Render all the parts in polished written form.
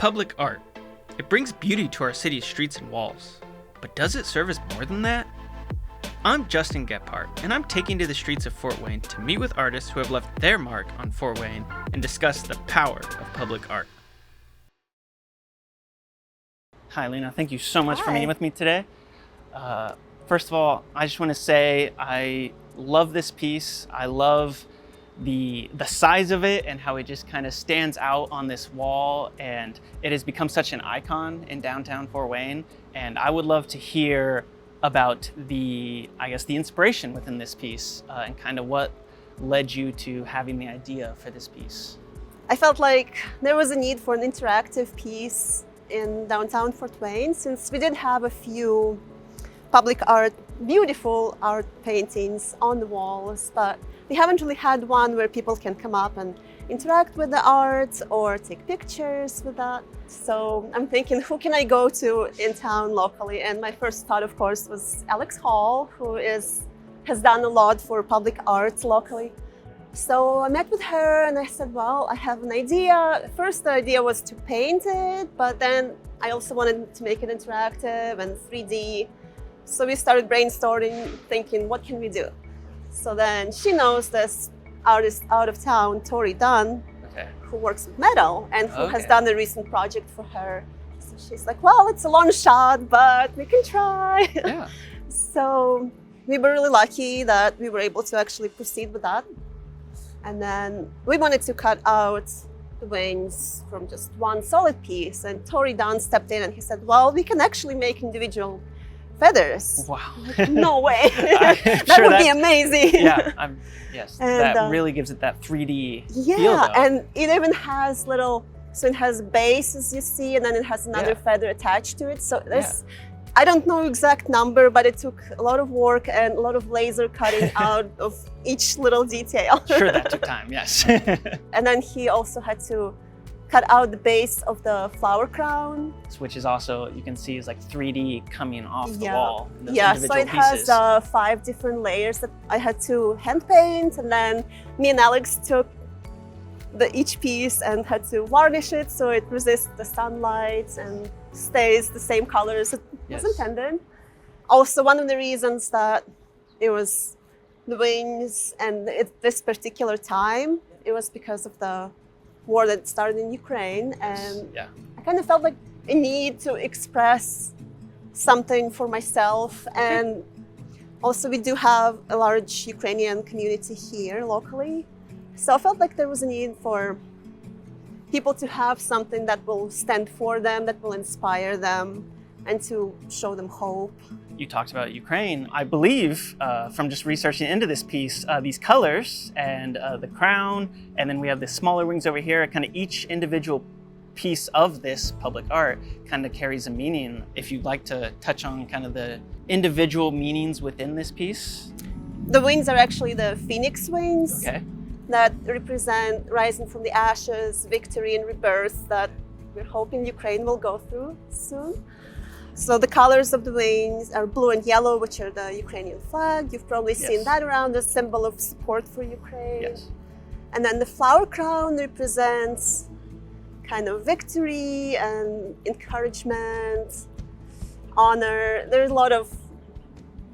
Public art. It brings beauty to our city's streets and walls. But does it serve as more than that? I'm Justin Gephardt, and I'm taking to the streets of Fort Wayne to meet with artists who have left their mark on Fort Wayne and discuss the power of public art. Hi, Lena. Thank you so much for meeting with me today. First of all, I just want to say I love this piece. I love the size of it and how it just kind of stands out on this wall, and it has become such an icon in downtown Fort Wayne. And I would love to hear about the inspiration within this piece and kind of what led you to having the idea for this piece. I felt like there was a need for an interactive piece in downtown Fort Wayne, since we did have a few public art, beautiful art paintings on the walls, but we haven't really had one where people can come up and interact with the art or take pictures with that. So I'm thinking, who can I go to in town locally? And my first thought, of course, was Alex Hall, who has done a lot for public art locally. So I met with her and I said, well, I have an idea. First, the idea was to paint it, but then I also wanted to make it interactive and 3D. So we started brainstorming, thinking, what can we do? So then she knows this artist out of town, Tori Dunn, who works with metal and who has done a recent project for her. So she's like, well, it's a long shot, but we can try. Yeah. So we were really lucky that we were able to actually proceed with that. And then we wanted to cut out the wings from just one solid piece. And Tori Dunn stepped in and he said, well, we can actually make individual feathers. Wow. Like, no way. That would be amazing. Yeah, yes, and, that really gives it that 3D feel. Yeah, and it even has so it has base, as you see, and then it has another feather attached to it. So this, I don't know exact number, but it took a lot of work and a lot of laser cutting out of each little detail. Sure, that took time, yes. And then he also had to cut out the base of the flower crown. Which is also, you can see, is like 3D coming off the wall. Yeah, so it has 5 different layers that I had to hand paint, and then me and Alex took each piece and had to varnish it so it resists the sunlight and stays the same color as it was intended. Also, one of the reasons that it was the wings and this particular time, it was because of the war that started in Ukraine, and I kind of felt like a need to express something for myself. And also we do have a large Ukrainian community here locally, so I felt like there was a need for people to have something that will stand for them, that will inspire them, and to show them hope. You talked about Ukraine. I believe, from just researching into this piece, these colors and the crown, and then we have the smaller wings over here, kind of each individual piece of this public art kind of carries a meaning. If you'd like to touch on kind of the individual meanings within this piece. The wings are actually the phoenix wings that represent rising from the ashes, victory and rebirth that we're hoping Ukraine will go through soon. So the colors of the wings are blue and yellow, which are the Ukrainian flag. You've probably seen that around, a symbol of support for Ukraine. Yes. And then the flower crown represents kind of victory and encouragement, honor. There's a lot of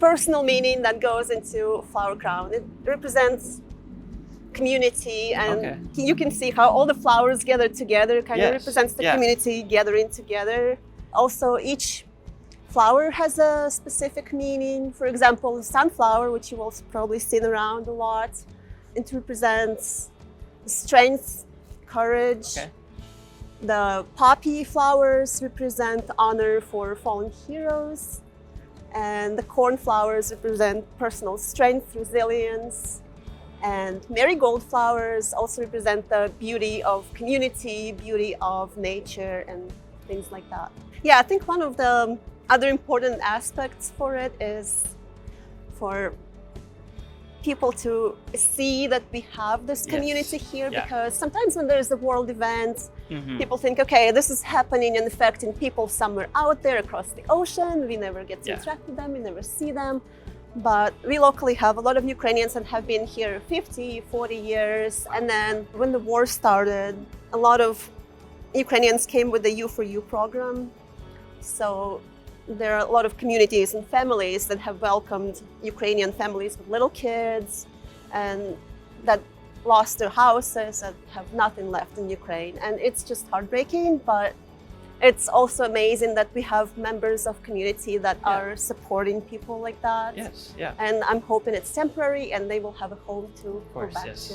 personal meaning that goes into flower crown. It represents community, and you can see how all the flowers gathered together kind of represents the community gathering together. Also, each flower has a specific meaning. For example, the sunflower, which you've also probably seen around a lot, it represents strength, courage. The poppy flowers represent honor for fallen heroes. And the cornflowers represent personal strength, resilience. And marigold flowers also represent the beauty of community, beauty of nature, and things like that. Yeah, I think one of the other important aspects for it is for people to see that we have this community here, because sometimes when there's a world event, people think, okay, this is happening and affecting people somewhere out there across the ocean. We never get to interact with them, we never see them. But we locally have a lot of Ukrainians that have been here 50, 40 years. And then when the war started, a lot of Ukrainians came with the U4U program. So there are a lot of communities and families that have welcomed Ukrainian families with little kids and that lost their houses and have nothing left in Ukraine. And it's just heartbreaking, but it's also amazing that we have members of community that are supporting people like that. Yes, yeah. And I'm hoping it's temporary and they will have a home to go back yes. to.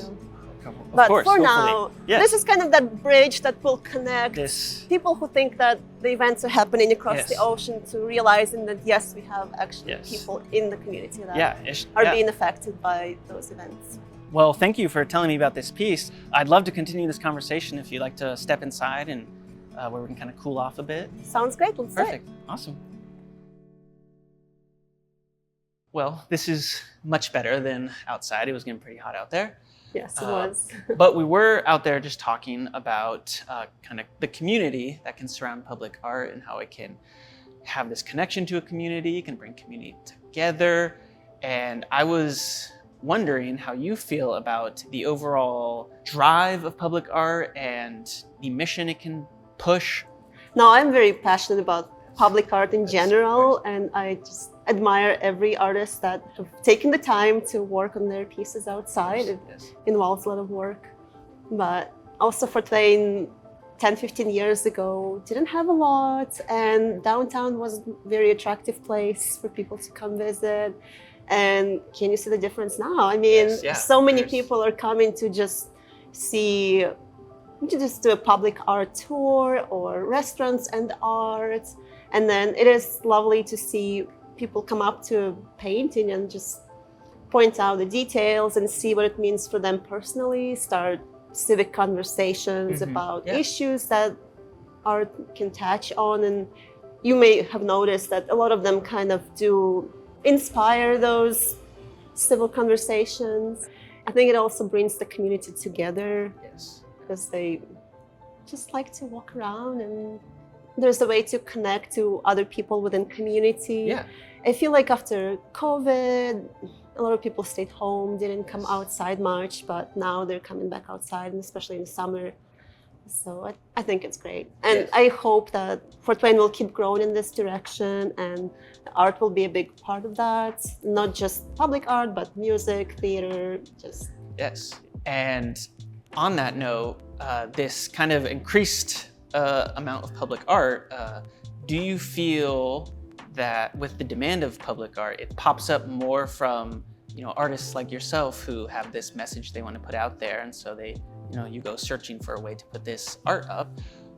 Of But course, for hopefully. now, Yes. this is kind of that bridge that will connect This, people who think that the events are happening across Yes. the ocean to realizing that yes, we have actually Yes. people in the community that yeah, are yeah. being affected by those events. Well, thank you for telling me about this piece. I'd love to continue this conversation if you'd like to step inside and where we can kind of cool off a bit. Sounds great. Let's do it. Perfect. Awesome. Well, this is much better than outside. It was getting pretty hot out there. Yes, it was. But we were out there just talking about kind of the community that can surround public art and how it can have this connection to a community, can bring community together. And I was wondering how you feel about the overall drive of public art and the mission it can push. No, I'm very passionate about public art in general, and I just admire every artist that have taken the time to work on their pieces outside. It Yes. involves a lot of work. But also Fort Wayne 10, 15 years ago didn't have a lot, and downtown was a very attractive place for people to come visit. And can you see the difference now? I mean, Yes, yeah, so many there's- people are coming to just see, to just do a public art tour or restaurants and art. And then it is lovely to see people come up to a painting and just point out the details and see what it means for them personally, start civic conversations Mhm, about yeah. issues that art can touch on. And you may have noticed that a lot of them kind of do inspire those civil conversations. I think it also brings the community together Yes. because they just like to walk around, and there's a way to connect to other people within community. Yeah. I feel like after COVID, a lot of people stayed home, didn't come outside much, but now they're coming back outside, and especially in the summer. So I think it's great. And Yes. I hope that Fort Wayne will keep growing in this direction, and the art will be a big part of that. Not just public art, but music, theater, just Yes. And on that note, this kind of increased amount of public art, do you feel that with the demand of public art, it pops up more from artists like yourself who have this message they want to put out there, and so they, you go searching for a way to put this art up?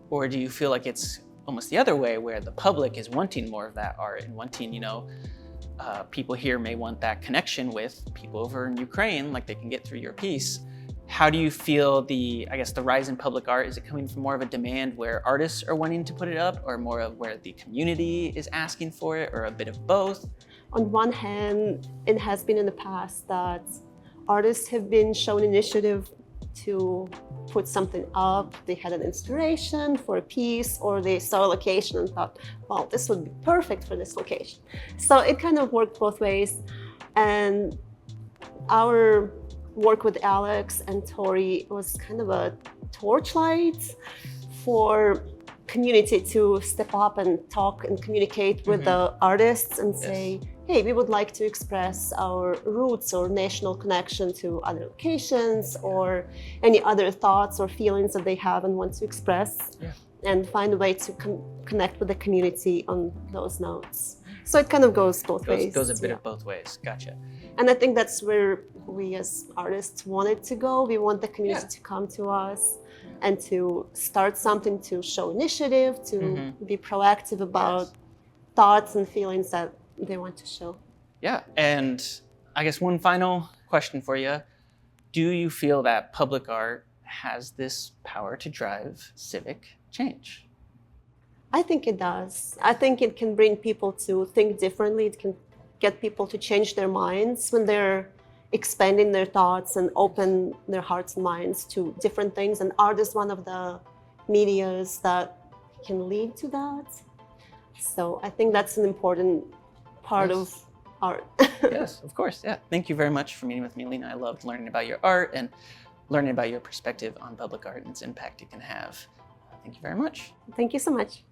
Or do you feel like it's almost the other way, where the public is wanting more of that art and wanting, people here may want that connection with people over in Ukraine, like they can get through your piece? How do you feel the rise in public art? Is it coming from more of a demand where artists are wanting to put it up, or more of where the community is asking for it, or a bit of both? on one hand, it has been in the past that artists have been shown initiative to put something up. They had an inspiration for a piece, or they saw a location and thought, well, this would be perfect for this location. So it kind of worked both ways. And our work with Alex and Tori was kind of a torchlight for community to step up and talk and communicate with the artists and say, hey, we would like to express our roots or national connection to other locations, or any other thoughts or feelings that they have and want to express, and find a way to connect with the community on those notes. So it kind of goes both ways. Goes a bit of both ways. Gotcha. And I think that's where we as artists wanted to go. We want the community to come to us and to start something, to show initiative, to be proactive about thoughts and feelings that they want to show. Yeah, and I guess one final question for you. Do you feel that public art has this power to drive civic change? I think it does. I think it can bring people to think differently. It can get people to change their minds when they're expanding their thoughts and open their hearts and minds to different things. And art is one of the medias that can lead to that. So I think that's an important part of art. Yes, of course. Yeah. Thank you very much for meeting with me, Lena. I loved learning about your art and learning about your perspective on public art and its impact it can have. Thank you very much. Thank you so much.